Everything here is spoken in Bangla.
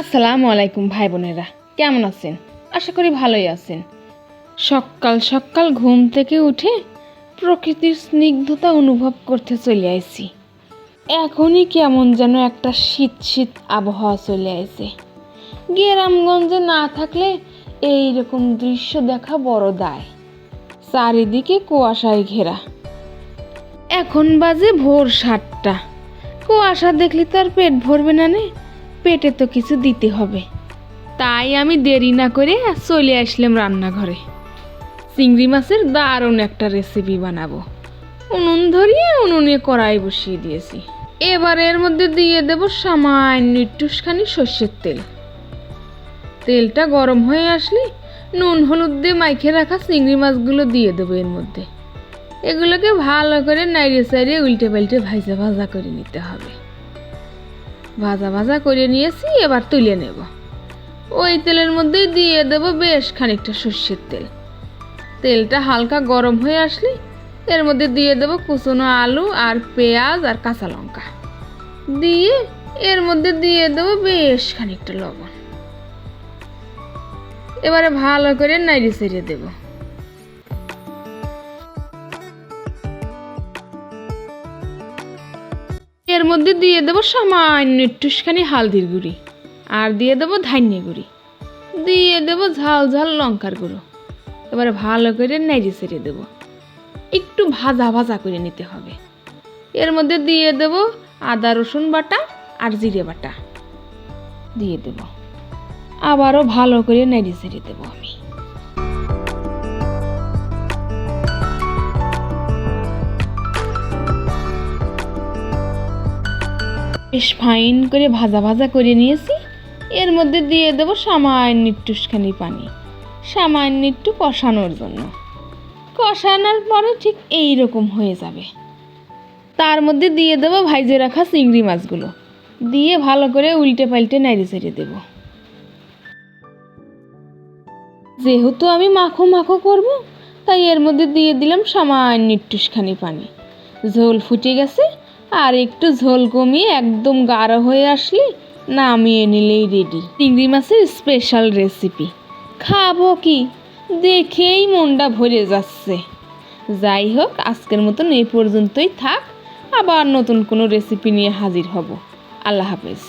আসসালামু আলাইকুম ভাই বোনেরা, কেমন আছেন? আশা করি ভালোই আছেন। সকাল সকাল ঘুম থেকে উঠে প্রকৃতির স্নিগ্ধতা অনুভব করতে চলে আইছি। এখনই কেমন যেন একটা শীত শীত আবহাওয়া চলে আইছে। গ্রামগঞ্জে না থাকলে এইরকম দৃশ্য দেখা বড় দায়। চারিদিকে কুয়াশায় ঘেরা। এখন বাজে ভোর 7টা। কুয়াশা দেখলে তো আর পেট ভরবে না নে, পেটে তো কিছু দিতে হবে। তাই আমি দেরি না করে চলে আসলাম রান্নাঘরে। চিংড়ি মাছের দারুণ একটা রেসিপি বানাবো। উনুন ধরিয়ে উনুনে কড়াই বসিয়ে দিয়েছি। এবার এর মধ্যে দিয়ে দেব সামান্য একটুখানি সর্ষের তেল। তেলটা গরম হয়ে আসলে নুন হলুদ দিয়ে মাইখে রাখা চিংড়ি মাছগুলো দিয়ে দেবো এর মধ্যে। এগুলোকে ভালো করে নাড়িয়ে চাড়িয়ে উল্টে পাল্টে ভাজা ভাজা করে নিতে হবে। ভাজা ভাজা করে নিয়েছি, এবার তুলে নেব। ওই তেলের মধ্যেই দিয়ে দেব বেশ খানিকটা সর্ষের তেল। তেলটা হালকা গরম হয়ে আসলে এর মধ্যে দিয়ে দেব কুচনো আলু আর পেঁয়াজ আর কাঁচা লঙ্কা দিয়ে এর মধ্যে দিয়ে দেব বেশ খানিকটা লবণ। এবারে ভালো করে নাড়িয়ে ছেড়ে দেব। এর মধ্যে দিয়ে দেব সামান্য একটুখানি হালদির গুঁড়ি আর দিয়ে দেব ধনিয়া গুঁড়ি, দিয়ে দেব ঝাল ঝাল লঙ্কার গুঁড়ো। এবারে ভালো করে নেড়ে ছেড়ে দেব। একটু ভাজা ভাজা করে নিতে হবে। এর মধ্যে দিয়ে দেব আদা রসুন বাটা আর জিরে বাটা দিয়ে দেব। আবারও ভালো করে নেড়ে ছেড়ে দেব আমি। বেশ ফাইন করে ভাজা ভাজা করে নিয়েছি। এর মধ্যে দিয়ে দেব সামান্য একটুখানি পানি, সামান্য একটু কষানোর জন্য। কষানোর পরে ঠিক এই রকম হয়ে যাবে। তার মধ্যে দিয়ে দেব ভাইজে রাখা চিংড়ি মাছগুলো, দিয়ে ভালো করে উল্টে পাল্টে নেড়ে ছেড়ে দেব। যেহেতু আমি মাখো মাখো করব, তাই এর মধ্যে দিয়ে দিলাম সামান্য একটুখানি পানি। ঝোল ফুটে গেছে, আর একটু ঝোল কমিয়ে একদম গাঢ় হয়ে আসলে নামিয়ে নিলেই রেডি চিংড়ি মাছের স্পেশাল রেসিপি। খাবো কি, দেখেই মনটা ভরে যাচ্ছে। যাই হোক, আজকের মতন এই পর্যন্তই থাক। আবার নতুন কোনো রেসিপি নিয়ে হাজির হব। আল্লাহ হাফেজ।